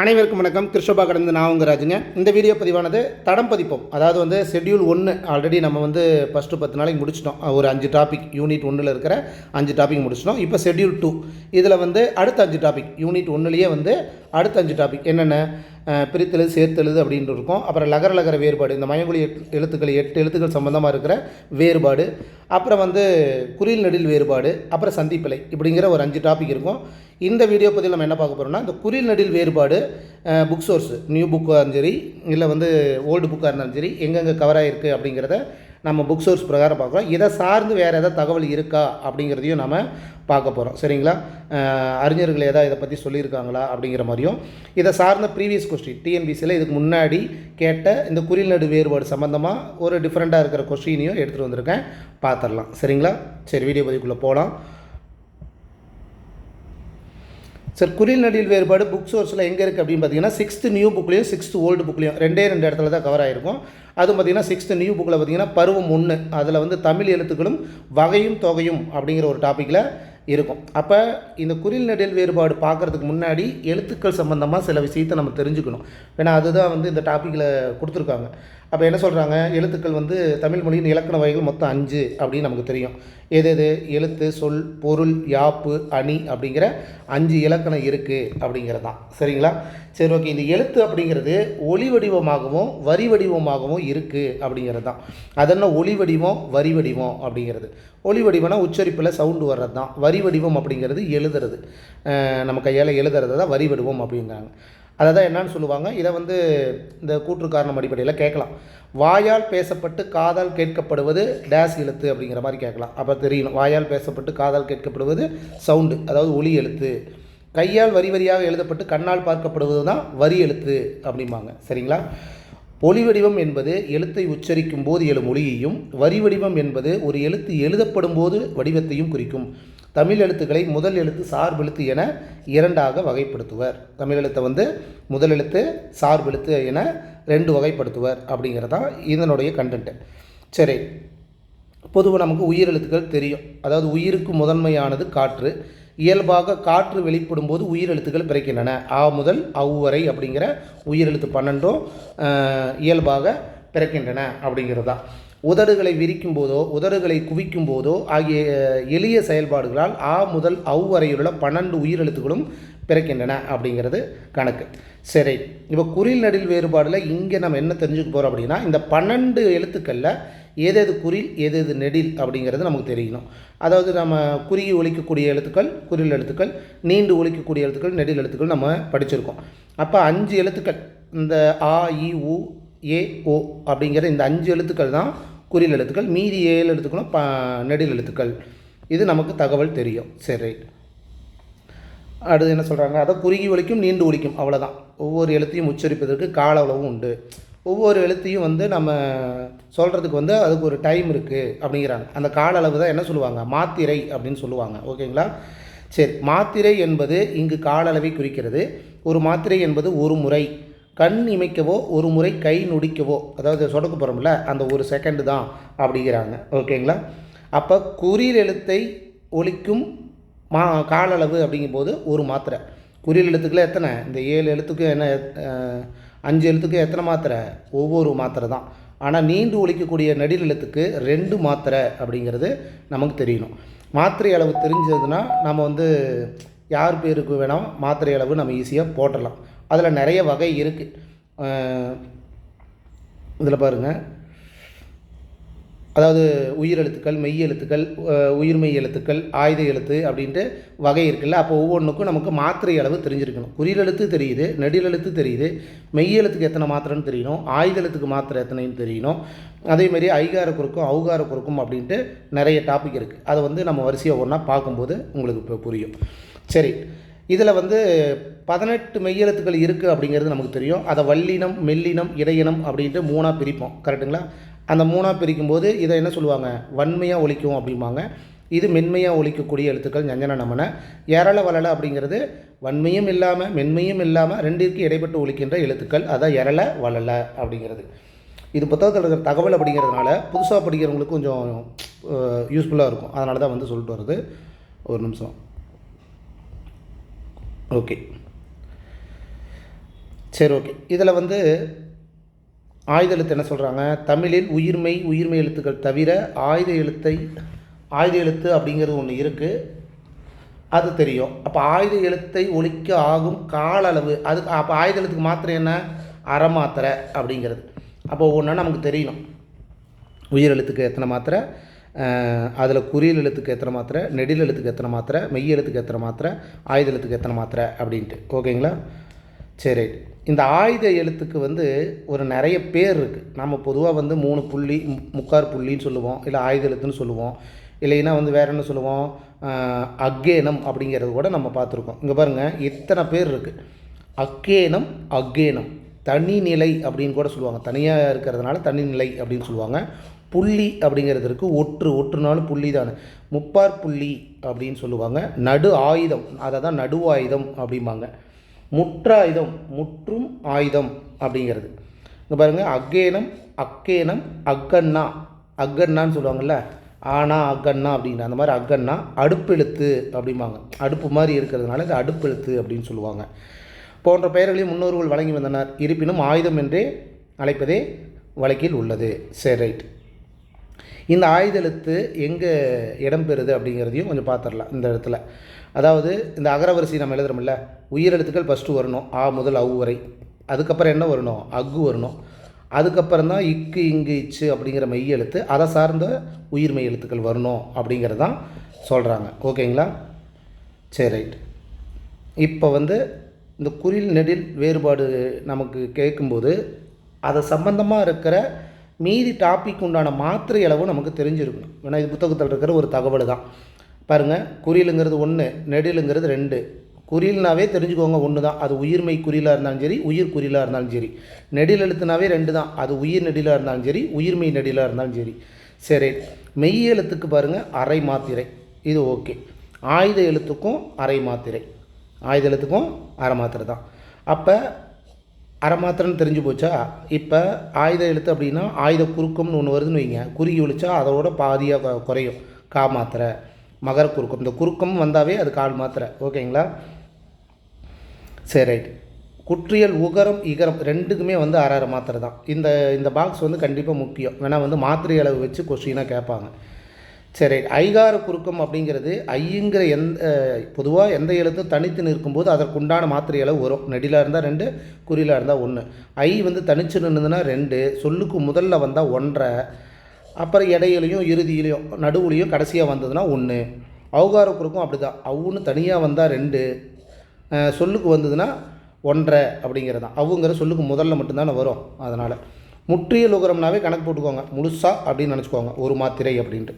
அனைவருக்கும் வணக்கம். கிருஷ்ணபா கடந்து நான் உங்கள் ராஜுங்க. இந்த வீடியோ பதிவானது தடம் பதிப்போம். அதாவது வந்து ஷெட்யூல் 1 ஆல்ரெடி நம்ம வந்து ஃபஸ்ட்டு 10 நாளைக்கு முடிச்சிட்டோம். ஒரு 5 டாபிக் யூனிட் 1ல் இருக்கிற 5 டாபிக் முடிச்சிட்டோம். இப்போ ஷெட்யூல் 2 இதில் வந்து அடுத்த 5 டாபிக் யூனிட் 1லேயே வந்து அடுத்த 5 டாபிக் என்னென்ன பிரித்தெழுது சேர்த்தெழுது அப்படின்ட்டு இருக்கும். அப்புறம் லகர வேறுபாடு, இந்த மயங்குழி எழுத்துக்கள் 8 எழுத்துக்கள் சம்மந்தமாக இருக்கிற வேறுபாடு, அப்புறம் வந்து குறில் நெடில் வேறுபாடு, அப்புறம் சந்திப்பிழை இப்படிங்கிற ஒரு 5 டாபிக் இருக்கும். இந்த வீடியோ பதிவில் நம்ம என்ன பார்க்க போகிறோம்னா, இந்த குறில் நெடில் வேறுபாடு புக் சோர்ஸ் நியூ புக்காக இருந்தாலும் சரி, இல்லை வந்து ஓல்டு புக்காக இருந்தாலும் சரி, எங்கெங்கே கவர் ஆகிருக்கு அப்படிங்கிறத நம்ம புக் சோர்ஸ் பிரகாரம் பார்க்குறோம். இதை சார்ந்து வேறு எதாவது தகவல் இருக்கா அப்படிங்கிறதையும் நம்ம பார்க்க போகிறோம். சரிங்களா? அறிஞர்கள் எதாவது இதை பற்றி சொல்லியிருக்காங்களா அப்படிங்கிற மாதிரியும், இதை சார்ந்த ப்ரீவியஸ் கொஸ்டின் டிஎன்பிசியில் இதுக்கு முன்னாடி கேட்ட இந்த குறில் நெடு வேறுபாடு சம்மந்தமாக ஒரு டிஃப்ரெண்ட்டாக இருக்கிற கொஸ்டினையும் எடுத்துகிட்டு வந்திருக்கேன். பார்த்துடலாம். சரிங்களா? சரி, வீடியோ பதிவுக்குள்ளே போகலாம். சார், குறில் நெடில் வேறுபாடு புக் சோர்ஸில் எங்கே இருக்குது அப்படின்னு பார்த்தீங்கன்னா 6th நியூ புக்லேயும் 6th ஓல்டு புக்லேயும் ரெண்டு இடத்துல தான் கவர் ஆகிருக்கும். அதுவும் பார்த்திங்கன்னா 6th நியூ புக்கில் பார்த்திங்கன்னா பருவம் 1 அதில் வந்து தமிழ் எழுத்துக்களும் வகையும் தொகையும் அப்படிங்கிற ஒரு டாப்பிக்கில் இருக்கும். அப்போ இந்த குறில் நெடில் வேறுபாடு பார்க்குறதுக்கு முன்னாடி எழுத்துக்கள் சம்மந்தமாக சில விஷயத்தை நம்ம தெரிஞ்சுக்கணும். ஏன்னா அதுதான் வந்து இந்த டாப்பிக்கில் கொடுத்துருக்காங்க. அப்போ என்ன சொல்கிறாங்க, எழுத்துக்கள் வந்து தமிழ் மொழியின் இலக்கண வகைகள் மொத்தம் 5 அப்படின்னு நமக்கு தெரியும். எது எழுத்து, சொல், பொருள், யாப்பு, அணி அப்படிங்கிற 5 இலக்கணம் இருக்குது அப்படிங்கிறது தான். சரிங்களா? சரி, ஓகே. இந்த எழுத்து அப்படிங்கிறது ஒளி வடிவமாகவும் வரி வடிவமாகவும் இருக்குது அப்படிங்கிறது தான். அது என்ன ஒளி வடிவம் வரி வடிவம் அப்படிங்கிறது? ஒளி வடிவம்னா உச்சரிப்பில் சவுண்டு வர்றது தான். வரி வடிவம் அப்படிங்கிறது எழுதுறது, நம்ம கையால் எழுதுறது தான் வரி வடிவம் அப்படிங்கிறாங்க. அதை தான் என்னன்னு சொல்லுவாங்க. இதை வந்து இந்த கூற்று காரணம் அடிப்படையில் கேட்கலாம். வாயால் பேசப்பட்டு காதால் கேட்கப்படுவது டேஸ் எழுத்து அப்படிங்கிற மாதிரி கேட்கலாம். அப்போ தெரியணும். வாயால் பேசப்பட்டு காதால் கேட்கப்படுவது சவுண்டு, அதாவது ஒலி எழுத்து. கையால் வரி வரியாக எழுதப்பட்டு கண்ணால் பார்க்கப்படுவது தான் வரி எழுத்து அப்படிம்பாங்க. சரிங்களா? ஒலி வடிவம் என்பது எழுத்தை உச்சரிக்கும் போது எழும் ஒலியையும், வரி வடிவம் என்பது ஒரு எழுத்து எழுதப்படும் போது வடிவத்தையும் குறிக்கும். தமிழ் எழுத்துக்களை முதல் எழுத்து சார்பெழுத்து என 2ஆக வகைப்படுத்துவர். தமிழ் எழுத்தை வந்து முதல் எழுத்து சார்பெழுத்து என 2 வகைப்படுத்துவர் அப்படிங்கிறதான் இதனுடைய கண்டென்ட்டு. சரி, பொதுவாக நமக்கு உயிரெழுத்துக்கள் தெரியும். அதாவது உயிருக்கு முதன்மையானது காற்று. இயல்பாக காற்று வெளிப்படும் போது உயிரெழுத்துக்கள் பிறக்கின்றன. ஆ முதல் அவு வரை அப்படிங்கிற உயிரெழுத்து 12 இயல்பாக பிறக்கின்றன அப்படிங்கிறதா. உதடுகளை விரிக்கும் போதோ உதடுகளை குவிக்கும் போதோ ஆகிய எளிய செயல்பாடுகளால் ஆ முதல் அவு வரையுள்ள 12 உயிரெழுத்துக்களும் பிறக்கின்றன அப்படிங்கிறது கணக்கு. சரி, இப்போ குறில் நெடில் வேறுபாடில் இங்கே நம்ம என்ன தெரிஞ்சுக்க போகிறோம் அப்படின்னா, இந்த 12 எழுத்துக்களில் எது குறில் எது நெடில் அப்படிங்கிறது நமக்கு தெரியணும். அதாவது நம்ம குறுகி ஒலிக்கக்கூடிய எழுத்துக்கள் குறில் எழுத்துக்கள், நீண்டு ஒலிக்கக்கூடிய எழுத்துக்கள் நெடில் எழுத்துக்கள் நம்ம படிச்சிருக்கோம். அப்போ 5 எழுத்துக்கள், இந்த ஆ இ உ ஏ ஓ அப்படிங்கிற இந்த 5 எழுத்துக்கள் தான் குறில் எழுத்துக்கள். மீதி 7 எழுத்துக்களும் நெடில் எழுத்துக்கள். இது நமக்கு தகவல் தெரியும். சரி, அடுத்து என்ன சொல்கிறாங்க, அதை குறுகி ஒலிக்கும் நீண்டு ஒலிக்கும், அவ்வளோதான். ஒவ்வொரு எழுத்தையும் உச்சரிப்பதற்கு கால அளவும் உண்டு. ஒவ்வொரு எழுத்தையும் வந்து நம்ம சொல்கிறதுக்கு வந்து அதுக்கு ஒரு டைம் இருக்குது அப்படிங்கிறாங்க. அந்த கால அளவு தான் என்ன சொல்லுவாங்க, மாத்திரை அப்படின்னு சொல்லுவாங்க. ஓகேங்களா? சரி, மாத்திரை என்பது இங்கு கால அளவை குறிக்கிறது. ஒரு மாத்திரை என்பது ஒரு முறை கண் இமைக்கவோ ஒரு முறை கை நொடிக்கவோ, அதாவது சொடக்க போகிறோம்ல அந்த ஒரு செகண்டு தான் அப்படிங்கிறாங்க. ஓகேங்களா? அப்போ குறில் எழுத்தை ஒலிக்கும் கால அளவு அப்படிங்கும்போது ஒரு மாத்திரை. குறில் எழுத்துக்களை எத்தனை, இந்த 7 எழுத்துக்கு என்ன 5 எழுத்துக்கு எத்தனை மாத்திரை, ஒவ்வொரு மாத்திரை தான். ஆனால் நீண்டு ஒலிக்கக்கூடிய நெடில் எழுத்துக்கு 2 மாத்திரை அப்படிங்கிறது நமக்கு தெரியணும். மாத்திரை அளவு தெரிஞ்சதுன்னா நம்ம வந்து யார் பேருக்கு வேணால் மாத்திரை அளவு நம்ம ஈஸியாக போட்டுடலாம். அதில் நிறைய வகை இருக்குது. இதில் பாருங்கள், அதாவது உயிர் எழுத்துக்கள், மெய் எழுத்துக்கள், உயிர்மெய் எழுத்துக்கள், ஆயுத எழுத்து அப்படின்ட்டு வகை இருக்குல்ல. அப்போ ஒவ்வொன்றுக்கும் நமக்கு மாத்திரை அளவு தெரிஞ்சிருக்கணும். குறில் எழுத்து தெரியுது, நெடில் எழுத்து தெரியுது, மெய் எழுத்துக்கு எத்தனை மாத்திரைன்னு தெரியணும், ஆயுத எழுத்துக்கு மாத்திரை எத்தனைன்னு தெரியணும். அதேமாதிரி ஐகார குறுக்கும் அவுகார குறுக்கும் அப்படின்ட்டு நிறைய டாபிக் இருக்குது. அதை வந்து நம்ம வரிசையாக ஒன்றா பார்க்கும்போது உங்களுக்கு இப்போ புரியும். சரி, இதில் வந்து 18 மெய்யெழுத்துக்கள் இருக்குது அப்படிங்கிறது நமக்கு தெரியும். அதை வல்லினம், மெல்லினம், இடையினம் அப்படின்ட்டு 3ஆக பிரிப்போம். கரெக்டுங்களா? அந்த 3ஆக பிரிக்கும்போது இதை என்ன சொல்லுவாங்க, வன்மையாக ஒலிக்கும் அப்படிம்பாங்க. இது மென்மையாக ஒலிக்கக்கூடிய எழுத்துக்கள் ஞஞ்சன நமன. எரள வளல அப்படிங்கிறது வன்மையும் இல்லாமல் மென்மையும் இல்லாமல் 2ற்கு இடைப்பட்டு ஒலிக்கின்ற எழுத்துக்கள், அதான் எரள வளல அப்படிங்கிறது. இது புத்தகத்தில் இருக்கிற தகவல் அப்படிங்கிறதுனால புதுசாக படிக்கிறவங்களுக்கு கொஞ்சம் யூஸ்ஃபுல்லாக இருக்கும். அதனால தான் வந்து சொல்லிட்டு வருது. ஒரு நிமிஷம். ஓகே, சரி, ஓகே. இதில் வந்து ஆயுத எழுத்து என்ன சொல்கிறாங்க, தமிழில் உயிர்மெய் எழுத்துக்கள் தவிர ஆயுத எழுத்து அப்படிங்கிறது ஒன்று இருக்குது, அது தெரியும். அப்போ ஆயுத எழுத்தை ஒலிக்க ஆகும் கால அளவு அதுக்கு அப்போ ஆயுத எழுத்துக்கு மாத்திரை என்ன, அரை மாத்திரை அப்படிங்கிறது. அப்போ ஒவ்வொன்றா நமக்கு தெரியணும். உயிர் எழுத்துக்கு எத்தனை மாத்திரை, அதில் குறியில் எழுத்துக்கு எத்தனை மாத்திரை, நெடில் எழுத்துக்கு எத்தனை மாத்திரை, மெய் எழுத்துக்கு எத்தனை மாத்திரை, ஆயுத எழுத்துக்கு எத்தனை மாத்திரை அப்படின்ட்டு. ஓகேங்களா? சரி, ரைட். இந்த ஆயுத எழுத்துக்கு வந்து ஒரு நிறைய பேர் இருக்குது. நம்ம பொதுவாக வந்து 3 புள்ளி முக்கார் புள்ளின்னு சொல்லுவோம், இல்லை ஆயுத எழுத்துன்னு சொல்லுவோம், இல்லைன்னா வந்து வேறு என்ன சொல்லுவோம், அக்கேனம் அப்படிங்கிறது கூட நம்ம பார்த்துருக்கோம். இங்கே பாருங்கள், இத்தனை பேர் இருக்குது. அக்கேனம், அக்கேனம், தனிநிலை அப்படின்னு கூட சொல்லுவாங்க. தனியாக இருக்கிறதுனால தனிநிலை அப்படின்னு சொல்லுவாங்க. புள்ளி அப்படிங்கிறது இருக்குது. ஒற்றுனாலும் புள்ளி தானே. முப்பார் புள்ளி அப்படின்னு சொல்லுவாங்க. நடு ஆயுதம், அதை தான் நடு ஆயுதம் அப்படிம்பாங்க. முற்றாயுதம், முற்றும் ஆயுதம் அப்படிங்கிறது. இங்கே பாருங்கள், அக்கேனம், அக்கேனம், அக்கன்னான்னு சொல்லுவாங்கள்ல, ஆனா அக்கன்னா அப்படிங்கிற அந்த மாதிரி அக்கன்னா அடுப்பெழுத்து அப்படிம்பாங்க. அடுப்பு மாதிரி இருக்கிறதுனால இது அடுப்பெழுத்து அப்படின்னு சொல்லுவாங்க. போன்ற பெயர்களையும் முன்னோர்கள் வழங்கி வந்தனர். இருப்பினும் ஆயுதம் என்றே அழைப்பதே வழக்கில் உள்ளது. சரி, ரைட். இந்த ஆயுத எழுத்து எங்கே இடம்பெறுது அப்படிங்கிறதையும் கொஞ்சம் பார்த்துடலாம் இந்த இடத்துல. அதாவது இந்த அகரவரிசை நம்ம எழுதுறோம்ல, உயிர் எழுத்துக்கள் ஃபஸ்ட்டு வரணும், ஆ முதல் அவு வரை. அதுக்கப்புறம் என்ன வரணும், அக்கு வரணும். அதுக்கப்புறம் தான் இக்கு, இங்கு, இச்சு அப்படிங்கிற மெய் எழுத்து, அதை சார்ந்த உயிர்மெய் எழுத்துக்கள் வரணும் அப்படிங்கிறது தான் சொல்கிறாங்க. ஓகேங்களா? சரி, ரைட். இப்போ வந்து இந்த குறில் நெடில் வேறுபாடு நமக்கு கேட்கும்போது அதை சம்பந்தமாக இருக்கிற மீதி டாபிக் உண்டான மாத்திரை அளவு நமக்கு தெரிஞ்சிருக்கணும். ஏன்னா இது புத்தகத்தில் இருக்கிற ஒரு தகவல் தான். பாருங்கள், குறிலுங்கிறது 1, நெடிலுங்கிறது 2. குறில்னாவே தெரிஞ்சுக்கோங்க, ஒன்று தான். அது உயிர்மெய் குறிலாக இருந்தாலும் சரி, உயிர் குறிலாக இருந்தாலும் சரி. நெடில் எழுத்துனாவே 2 தான். அது உயிர் நெடிலாக இருந்தாலும் சரி, உயிர்மெய் நெடிலாக இருந்தாலும் சரி. சரி, மெய் எழுத்துக்கு பாருங்கள் அரை மாத்திரை, இது ஓகே. ஆயுத எழுத்துக்கும் அரை மாத்திரை, ஆயுத எழுத்துக்கும் அரை மாத்திரை தான். அப்போ அரை மாத்திரைன்னு தெரிஞ்சு போச்சா? இப்போ ஆயுத எழுத்து அப்படின்னா ஆயுத குறுக்கம்னு ஒன்று வருதுன்னு வைங்க. குறுகி ஒழிச்சா அதோட பாதியாக குறையும், கா மாத்திரை. மகர குறுக்கம், இந்த குறுக்கம் வந்தாவே அது கால் மாத்திரை. ஓகேங்களா? சரி, ரைட். குற்றியல் உகரம் இகரம் ரெண்டுக்குமே வந்து அரை மாத்திரை தான். இந்த பாக்ஸ் வந்து கண்டிப்பாக முக்கியம். வேணால் வந்து மாத்திரை அளவு வச்சு கொஸ்டினாக கேட்பாங்க. சரி, ஐகார குறுக்கம் அப்படிங்கிறது ஐங்கிற பொதுவாக எந்த எழுத்தும் தனித்து நிற்கும்போது அதற்குண்டான மாத்திரை அளவு வரும். நெடிலாக இருந்தால் 2, குறிலாக இருந்தால் 1. ஐ வந்து தனிச்சு நின்றுதுன்னா 2, சொல்லுக்கு முதல்ல வந்தால் 1.5, அப்புறம் இடையிலையும் இறுதியிலையும் நடுவுலையும் கடைசியாக வந்ததுன்னா 1. ஔகார குறுக்கம் அப்படி தான். அவுன்னு தனியாக வந்தால் 2, சொல்லுக்கு வந்ததுன்னா 1.5 அப்படிங்கிறது தான். அவுங்கிற சொல்லுக்கு முதல்ல மட்டும்தானே வரும். அதனால் முற்றியல் உகரம்னாவே கணக்கு போட்டுக்கோங்க, முழுசாக அப்படின்னு நினச்சிக்கோங்க, ஒரு மாத்திரை அப்படின்ட்டு.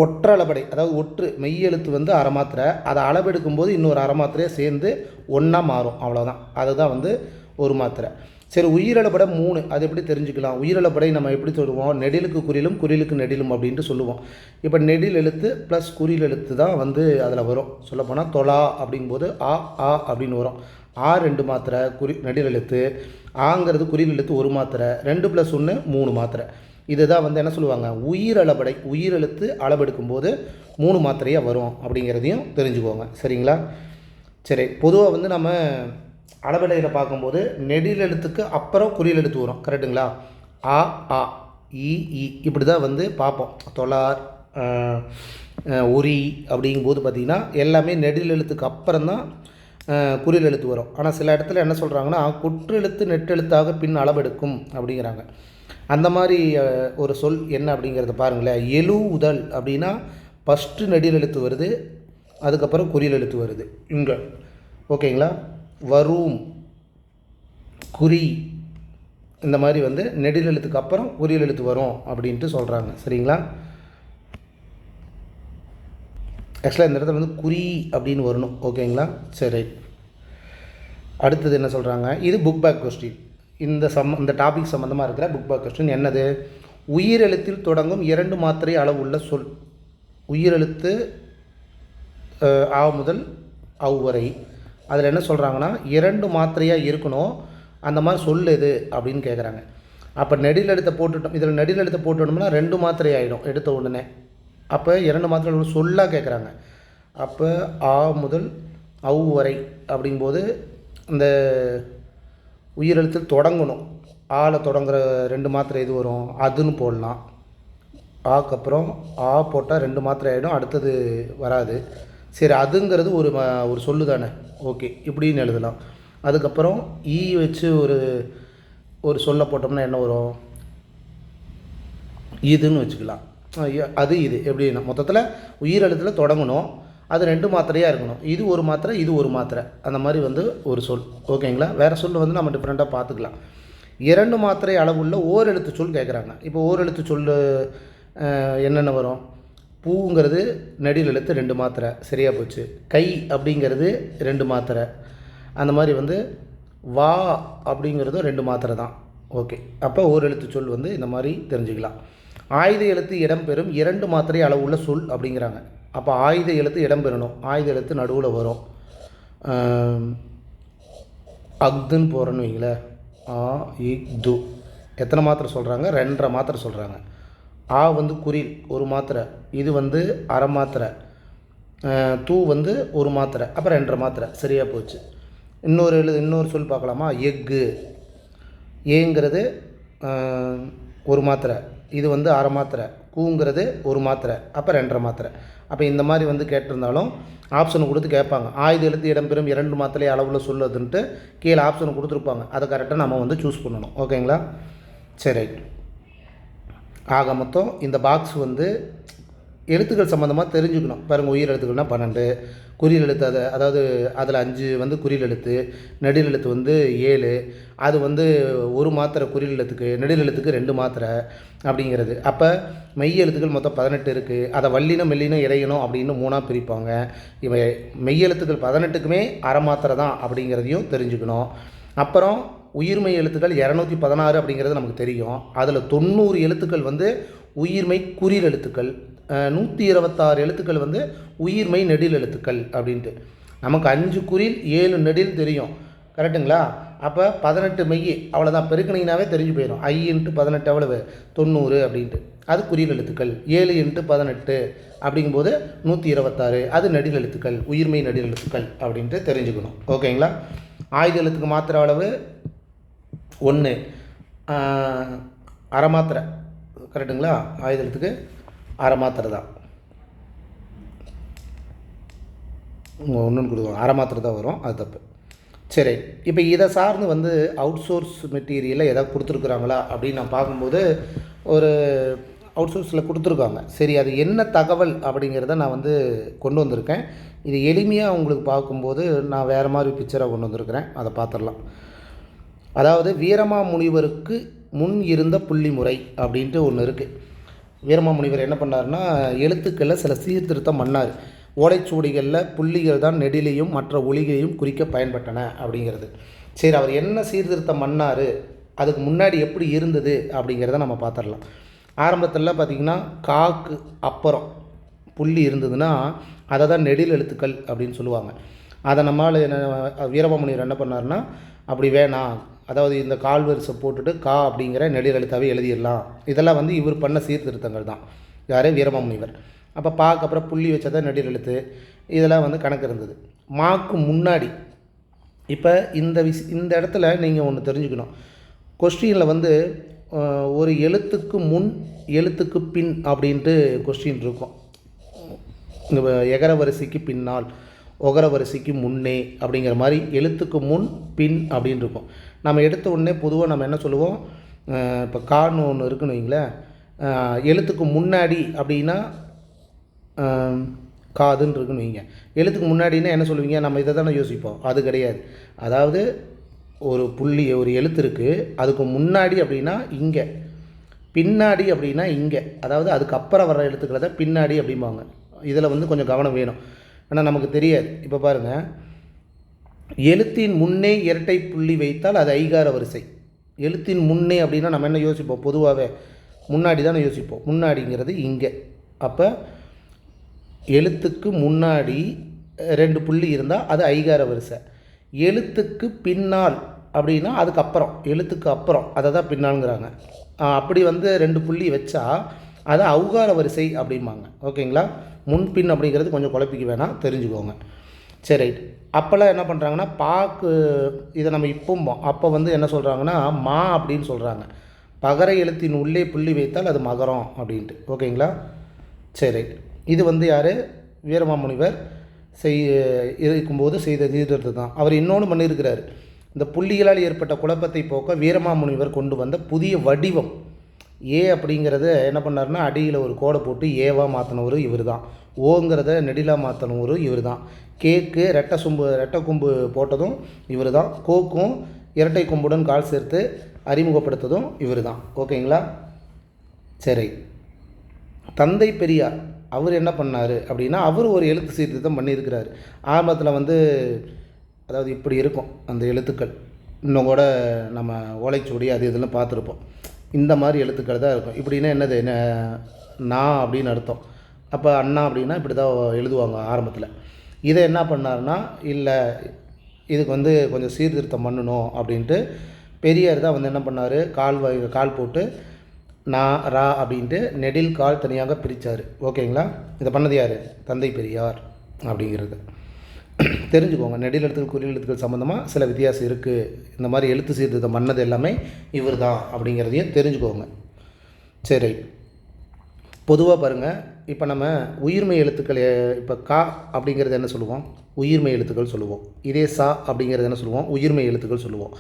ஒற்றளபடை, அதாவது ஒற்று மெய் எழுத்து வந்து அரை மாத்திரை, அதை அளவெடுக்கும்போது இன்னொரு அரை மாத்திரையாக சேர்ந்து ஒன்றா மாறும், அவ்வளோதான். அதுதான் வந்து ஒரு மாத்திரை. சரி, உயிரிழப்படை 3, அது எப்படி தெரிஞ்சுக்கலாம்? உயிரிழப்படை நம்ம எப்படி சொல்லுவோம், நெடிலுக்கு குறிலும் குறிலுக்கு நெடிலும் அப்படின்ட்டு சொல்லுவோம். இப்போ நெடில் எழுத்து ப்ளஸ் குறில் எழுத்து தான் வந்து அதில் வரும். சொல்லப்போனால் தொலா அப்படிங்கும்போது ஆ அப்படின்னு வரும். 2 மாத்திரை, நெடில் எழுத்து. ஆங்கிறது குறில் எழுத்து 1 மாத்திரை, 2 + 1 3 மாத்திரை. இதுதான் வந்து என்ன சொல்லுவாங்க, உயிரளபடை. உயிரெழுத்து அளவெடுக்கும்போது 3 மாத்திரையாக வரும் அப்படிங்கிறதையும் தெரிஞ்சுக்கோங்க. சரிங்களா? சரி, பொதுவாக வந்து நம்ம அளபடையில் பார்க்கும்போது நெடில் எழுத்துக்கு அப்புறம் குறில் எழுத்து வரும். கரெக்டுங்களா? ஆ இ இப்படி தான் வந்து பார்ப்போம். தொலார், உரி அப்படிங்கும்போது பார்த்திங்கன்னா எல்லாமே நெடில் எழுத்துக்கு அப்புறம் தான் குறில் எழுத்து வரும். ஆனால் சில இடத்துல என்ன சொல்கிறாங்கன்னா, குற்றெழுத்து நெட்டெழுத்தாக பின் அளவெடுக்கும் அப்படிங்கிறாங்க. அந்த மாதிரி ஒரு சொல் என்ன அப்படிங்கிறத பாருங்களேன். எழுவுதல் அப்படின்னா ஃபஸ்ட்டு நெடில் எழுத்து வருது, அதுக்கப்புறம் குறில் எழுத்து வருது இங்கே. ஓகேங்களா? வரும், குறி, இந்த மாதிரி வந்து நெடில் எழுத்துக்கு அப்புறம் குறில் எழுத்து வரும் அப்படின்ட்டு சொல்கிறாங்க. சரிங்களா? ஆக்சுவலாக இந்த இடத்துல வந்து குறி அப்படின்னு வரணும். ஓகேங்களா? சரி, அடுத்தது என்ன சொல்கிறாங்க, இது புக் பேக் கொஸ்டின். இந்த டாபிக் சம்மந்தமாக இருக்கிற புக் பேக் கொஸ்டின் என்னது? உயிரெழுத்தில் தொடங்கும் 2 மாத்திரை அளவுள்ள சொல். உயிரெழுத்து ஆ முதல் அவு வரை. அதில் என்ன சொல்கிறாங்கன்னா 2 மாத்திரையாக இருக்கணும், அந்த மாதிரி சொல் எது அப்படின்னு கேட்குறாங்க. அப்போ நெடில் எழுத்தை போட்டுட்டோம், இதில் நெடில் எழுத்தை போட்டுட்டோம்னா 2 மாத்திரை ஆகிடும் எடுத்த உடனே. அப்போ 2 மாத்திரை சொல்லாக கேட்குறாங்க. அப்போ ஆ முதல் அவு வரை அப்படிங்கும்போது இந்த உயிரெழுத்தில் தொடங்கணும். ஆல தொடங்குற 2 மாத்திரை எது வரும்? அதுன்னு போடலாம். ஆக்கப்புறம் ஆ போட்டால் 2 மாத்திரை ஆகிடும், அடுத்தது வராது. சரி, அதுங்கிறது ஒரு சொல்லு தானே, ஓகே, இப்படின்னு எழுதலாம். அதுக்கப்புறம் ஈ வச்சு ஒரு சொல்ல போட்டோம்னா என்ன வரும்? இதுன்னு வச்சுக்கலாம். அது இது எப்படின்னா மொத்தத்தில் உயிரெழுத்தில் தொடங்கணும், அது 2 மாத்திரையாக இருக்கணும். இது ஒரு மாத்திரை, இது ஒரு மாத்திரை, அந்த மாதிரி வந்து ஒரு சொல். ஓகேங்களா? வேறு சொல் வந்து நம்ம டிஃப்ரெண்ட்டாக பார்த்துக்கலாம். 2 மாத்திரை அளவுள்ள ஓரெழுத்து சொல் கேட்குறாங்க. இப்போ ஓரெழுத்து சொல் என்னென்ன வரும்? பூங்கிறது நெடில் எழுத்து 2 மாத்திரை, சரியாக போச்சு. கை அப்படிங்கிறது 2 மாத்திரை. அந்த மாதிரி வந்து வா அப்படிங்கிறதும் 2 மாத்திரை தான். ஓகே, அப்போ ஓரெழுத்து சொல் வந்து இந்த மாதிரி தெரிஞ்சுக்கலாம். ஆயுத எழுத்து இடம்பெறும் 2 மாத்திரை அளவுள்ள சொல் அப்படிங்கிறாங்க. அப்போ ஆயுத எழுத்து இடம்பெறணும், ஆயுத எழுத்து நடுவில் வரும். அக்துன்னு போகிறோன்னு வைங்களேன், ஆ இக் து எத்தனை மாத்திரை சொல்கிறாங்க? 2.5 மாத்திரை சொல்கிறாங்க. ஆ வந்து குறில் 1 மாத்திரை, இது வந்து அரை மாத்திரை, தூ வந்து 1 மாத்திரை, அப்போ 2.5 மாத்திரை, சரியாக போச்சு. இன்னொரு சொல் பார்க்கலாமா? எக்கு. ஏங்கிறது 1 மாத்திரை, இது வந்து அரை மாத்திரை, கூங்கிறது 1 மாத்திரை, அப்போ 2.5 மாத்திரை. அப்போ இந்த மாதிரி வந்து கேட்டிருந்தாலும் ஆப்ஷன் கொடுத்து கேட்பாங்க. ஆயுத எழுத்து இடம்பெறும் 2 மாத்திரை அளவில் சொல்லுதுன்ட்டு கீழே ஆப்ஷன் கொடுத்துருப்பாங்க. அதை கரெக்டாக நம்ம வந்து சூஸ் பண்ணணும். ஓகேங்களா? சரி, ரைட். ஆக மொத்தம் இந்த பாக்ஸ் வந்து எழுத்துக்கள் சம்மந்தமாக தெரிஞ்சுக்கணும். பாருங்கள், உயிர் எழுத்துக்கள்னால் 12, குறில் எழுத்து அதாவது அதில் 5 வந்து குறில் எழுத்து, நெடில் எழுத்து வந்து 7, அது வந்து 1 மாத்திரை குறில் எழுத்துக்கு, நெடில் எழுத்துக்கு 2 மாத்திரை அப்படிங்கிறது. அப்போ மெய் எழுத்துக்கள் மொத்தம் 18 இருக்குது. அதை வல்லினம் மெல்லினம் இறையணும் அப்படின்னு 3ஆக பிரிப்பாங்க. இவை மெய் எழுத்துக்கள் 18க்குமே அரை மாத்திரை தான் அப்படிங்கிறதையும் தெரிஞ்சுக்கணும். அப்புறம் உயிர்மெய் எழுத்துக்கள் 216 அப்படிங்கிறது நமக்கு தெரியும். அதில் 90 எழுத்துக்கள் வந்து உயிர்மெய் குறில் எழுத்துக்கள், 126 எழுத்துக்கள் வந்து உயிர்மெய் நெடில் எழுத்துக்கள் அப்படின்ட்டு. நமக்கு 5 குறில் 7 நெடில் தெரியும், கரெக்டுங்களா? அப்போ 18 மெய் அவ்வளோதான், பெருக்கினீங்கனாவே தெரிஞ்சு போயிடும். I × 18 எவ்வளவு? 90 அப்படின்ட்டு. அது குறில் எழுத்துக்கள். 7 × 18 அப்படிங்கும்போது 126, அது நெடில் எழுத்துக்கள், உயிர்மெய் நெடில் எழுத்துக்கள் அப்படின்ட்டு தெரிஞ்சுக்கணும். ஓகேங்களா? ஆயுத எழுத்துக்கு மாத்திரை அளவு 1, அரை மாத்திரை, கரெக்டுங்களா? ஆயுத எழுத்துக்கு அரை மாத்திரை தான், ஒன்றுன்னு கொடுக்குவோம், அரை மாத்திரை தான் வரும், அது தப்பு. சரி, இப்போ இதை சார்ந்து வந்து அவுட் சோர்ஸ் மெட்டீரியலில் எதாவது கொடுத்துருக்குறாங்களா அப்படின்னு நான் பார்க்கும்போது ஒரு அவுட் சோர்ஸில் கொடுத்துருக்காங்க. சரி, அது என்ன தகவல் அப்படிங்கிறத நான் வந்து கொண்டு வந்திருக்கேன். இது எளிமையாக உங்களுக்கு பார்க்கும்போது நான் வேறு மாதிரி பிக்சராக கொண்டு வந்திருக்கிறேன், அதை பார்த்துடலாம். அதாவது வீரமாமுனிவருக்கு முன் இருந்த புள்ளி முறை அப்படின்ட்டு ஒன்று இருக்குது. வீரமாமுனிவர் என்ன பண்ணார்னா, எழுத்துக்களில் சில சீர்திருத்தம் பண்ணார். ஓலைச்சுவடிகளில் புள்ளிகள் தான் நெடிலையும் மற்ற ஒலிகளையும் குறிக்க பயன்பட்டன அப்படிங்கிறது. சரி, அவர் என்ன சீர்திருத்தம் பண்ணார், அதுக்கு முன்னாடி எப்படி இருந்தது அப்படிங்கிறத நம்ம பார்த்துடலாம். ஆரம்பத்தில் பார்த்திங்கன்னா காக்கு அப்புறம் புள்ளி இருந்ததுன்னா அதை தான் நெடில் எழுத்துக்கள் அப்படின்னு சொல்லுவாங்க. அதை நம்மளால் வீரமாமுனிவர் என்ன பண்ணார்னா, அப்படி வேணாம், அதாவது இந்த கால்வரிசை போட்டுட்டு கா அப்படிங்கிற நெடில் எழுத்தாவே எழுதிடலாம். இதெல்லாம் வந்து இவர் பண்ண சீர்திருத்தங்கள் தான். யார்? வீரமாமுனிவர். அப்போ பாக்கு அப்புறம் புள்ளி வச்சதை நெடில் எழுத்து, இதெல்லாம் வந்து கணக்கு இருந்தது. மாக்கு முன்னாடி இப்போ இந்த இடத்துல நீங்கள் ஒன்று தெரிஞ்சுக்கணும். கொஸ்டினில் வந்து ஒரு எழுத்துக்கு முன் எழுத்துக்கு பின் அப்படின்ட்டு கொஸ்டின் இருக்கும். இந்த எகர வரிசைக்கு பின்னால், ஒகர வரிசைக்கு முன்னே அப்படிங்கிற மாதிரி எழுத்துக்கு முன் பின் அப்படின்னு இருக்கும். நம்ம எடுத்த உடனே பொதுவாக நம்ம என்ன சொல்லுவோம், இப்போ கான்னு ஒன்று இருக்குன்னு வைங்களேன், எழுத்துக்கு முன்னாடி அப்படின்னா காதுன்னு இருக்குன்னு வைங்க. எழுத்துக்கு முன்னாடின்னா என்ன சொல்லுவீங்க? நம்ம இதை தானே யோசிப்போம். அது கிடையாது. அதாவது ஒரு புள்ளி, ஒரு எழுத்து இருக்குது, அதுக்கு முன்னாடி அப்படின்னா இங்கே, பின்னாடி அப்படின்னா இங்கே, அதாவது அதுக்கப்புறம் வர எழுத்துக்களை தான் பின்னாடி அப்படிம்பாங்க. இதில் வந்து கொஞ்சம் கவனம் வேணும், ஆனால் நமக்கு தெரியாது. இப்போ பாருங்கள், எழுத்தின் முன்னே இரட்டை புள்ளி வைத்தால் அது ஐகார வரிசை. எழுத்தின் முன்னே அப்படின்னா நம்ம என்ன யோசிப்போம்? பொதுவாகவே முன்னாடி தானே யோசிப்போம். முன்னாடிங்கிறது இங்கே. அப்போ எழுத்துக்கு முன்னாடி 2 புள்ளி இருந்தால் அது ஐகார வரிசை. எழுத்துக்கு பின்னால் அப்படின்னா அதுக்கப்புறம், எழுத்துக்கு அப்புறம் அதை தான் பின்னால்ங்கிறாங்க. அப்படி வந்து 2 புள்ளி வச்சா அதை ஔகார வரிசை அப்படிம்பாங்க. ஓகேங்களா? முன்பின் அப்படிங்கிறது கொஞ்சம் குழப்பிக்க வேணாம், தெரிஞ்சுக்கோங்க. சரி ரைட். அப்போல்லாம் என்ன பண்ணுறாங்கன்னா பாக்கு இதை நம்ம இப்போம்போம். அப்போ வந்து என்ன சொல்கிறாங்கன்னா மா அப்படின்னு சொல்கிறாங்க. பகர எழுத்தின் உள்ளே புள்ளி வைத்தால் அது மகரம் அப்படின்ட்டு. ஓகேங்களா? சரி ரைட். இது வந்து யார்? வீரமாமுனிவர் இருக்கும்போது செய்த தீர்த்தம் தான். அவர் இன்னொன்று பண்ணியிருக்கிறார். இந்த புள்ளிகளால் ஏற்பட்ட குழப்பத்தை போக்க வீரமாமுனிவர் கொண்டு வந்த புதிய வடிவம் ஏ அப்படிங்கிறத என்ன பண்ணார்னா அடியில் ஒரு கோடை போட்டு ஏவாக மாற்றினவர் இவர் தான். ஓங்கிறத நெடிலாக மாற்றினவர் இவர் தான். கேக்கு ரெட்டை கொம்பு போட்டதும் இவர் தான். கோக்கும் இரட்டை கொம்புடன் கால் சேர்த்து அறிமுகப்படுத்ததும் இவர் தான். ஓகேங்களா? சரி. தந்தை பெரியார் அவர் என்ன பண்ணார் அப்படின்னா அவர் ஒரு எழுத்து சீர்திருத்தம் பண்ணியிருக்கிறார். ஆரம்பத்தில் வந்து அதாவது இப்படி இருக்கும் அந்த எழுத்துக்கள். இன்னும் கூட நம்ம ஓலைச்சுவடி அது இதெல்லாம் பார்த்துருப்போம். இந்த மாதிரி எழுத்துக்கள் தான் இருக்கும். இப்படின்னா என்னது நான் அப்படின்னு அர்த்தம். அப்போ அண்ணா அப்படின்னா இப்படி தான் எழுதுவாங்க ஆரம்பத்தில். இதை என்ன பண்ணார்னா இல்லை இதுக்கு வந்து கொஞ்சம் சீர்திருத்தம் பண்ணணும் அப்படின்ட்டு பெரியார் தான் வந்து என்ன பண்ணார் கால் போட்டு நான் ரா அப்படின்ட்டு நெடில் கால் தனியாக பிரித்தார். ஓகேங்களா? இதை பண்ணது யார்? தந்தை பெரியார் அப்படிங்கிறது தெரிஞ்சுக்கோங்க. நெடில் எழுத்துக்கள் குறில் எழுத்துக்கள் சம்மந்தமாக சில வித்தியாசம் இருக்குது. இந்த மாதிரி எழுத்து சீர்திருத்தம் பண்ணது எல்லாமே இவர் தான் அப்படிங்கிறதையும் தெரிஞ்சுக்கோங்க. சரி. பொதுவாக பாருங்கள், இப்போ நம்ம உயிர்மெய் எழுத்துக்கள் இப்போ கா அப்படிங்கிறது என்ன சொல்லுவோம்? உயிர்மெய் எழுத்துக்கள் சொல்லுவோம். இதே சா அப்படிங்கிறது என்ன சொல்லுவோம்? உயிர்மெய் எழுத்துக்கள் சொல்லுவோம்.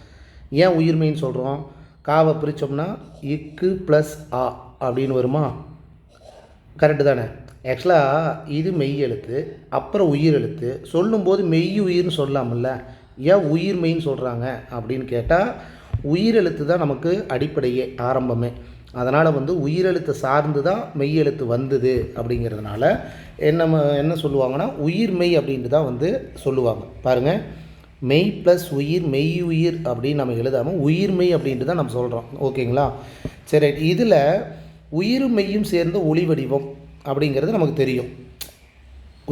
ஏன் உயிர்மெய்ன்னு சொல்கிறோம்? காவை பிரித்தோம்னா இக்கு ப்ளஸ் ஆ அப்படின்னு வருமா? கரெக்டு தானே? ஆக்சுவலாக இது மெய் எழுத்து, அப்புறம் உயிர் எழுத்து. சொல்லும்போது மெய் உயிர்னு சொல்லலாம்ல. ஏன் உயிர் மெய்ன்னு சொல்கிறாங்க அப்படின்னு கேட்டால் உயிரெழுத்து தான் நமக்கு அடிப்படையே ஆரம்பமே. அதனால் வந்து உயிரெழுத்து சார்ந்து தான் மெய் எழுத்து வந்தது அப்படிங்கிறதுனால என்ன சொல்லுவாங்கன்னா உயிர் மெய் அப்படின்ட்டு தான் வந்து சொல்லுவாங்க. பாருங்கள், மெய் ப்ளஸ் உயிர் மெய் உயிர் அப்படின்னு நம்ம எழுதாமல் உயிர் மெய் அப்படின்ட்டு தான் நம்ம சொல்கிறோம். ஓகேங்களா? சரி. இதில் உயிரும் மெய்யும் சேர்ந்த ஒளி வடிவம் அப்படிங்கிறது நமக்கு தெரியும்.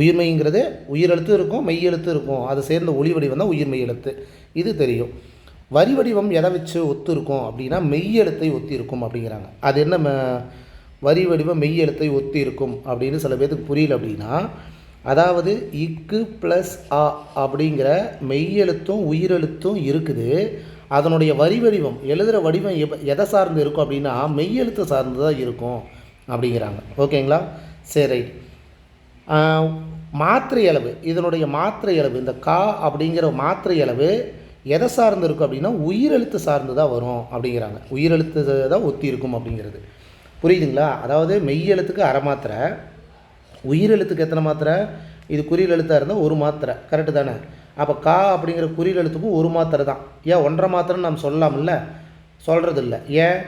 உயிர்மெய்ங்கிறது உயிரெழுத்து இருக்கும், மெய் எழுத்து இருக்கும். அது சேர்ந்த ஒளி வடிவம் தான் உயிர்மெய் எழுத்து. இது தெரியும். வரி வடிவம் எதை வச்சு ஒத்து இருக்கும் அப்படின்னா மெய் எழுத்தை ஒத்தி இருக்கும் அப்படிங்கிறாங்க. அது என்ன வரி வடிவம் மெய் எழுத்தை ஒத்தி இருக்கும் அப்படின்னு சில பேருக்கு புரியல. அப்படின்னா அதாவது இக்கு ப்ளஸ் ஆ அப்படிங்கிற மெய் எழுத்தும் உயிரெழுத்தும் இருக்குது. அதனுடைய வரி வடிவம் எழுதுகிற வடிவம் எதை சார்ந்து இருக்கும் அப்படின்னா மெய் எழுத்து சார்ந்து தான் இருக்கும் அப்படிங்கிறாங்க. ஓகேங்களா? சரி. மாத்திரை அளவு, இதனுடைய மாத்திரை அளவு, இந்த கா அப்படிங்கிற மாத்திரை அளவு எதை சார்ந்து இருக்கும் அப்படின்னா உயிரெழுத்து சார்ந்து தான் வரும் அப்படிங்கிறாங்க. உயிரெழுத்து தான் ஒத்தி இருக்கும் அப்படிங்கிறது புரியுதுங்களா? அதாவது மெய் எழுத்துக்கு அரை மாத்திரை, உயிரெழுத்துக்கு எத்தனை மாத்திரை? இது குறியில் எழுத்தாக இருந்தால் ஒரு மாத்திரை. கரெக்டு தானே? அப்போ கா அப்படிங்கிற குறியில் எழுத்துக்கும் ஒரு மாத்திரை தான். ஏன் 1.5 மாத்திரைன்னு நம்ம சொல்லலாம்ல? சொல்கிறது இல்லை. ஏன்?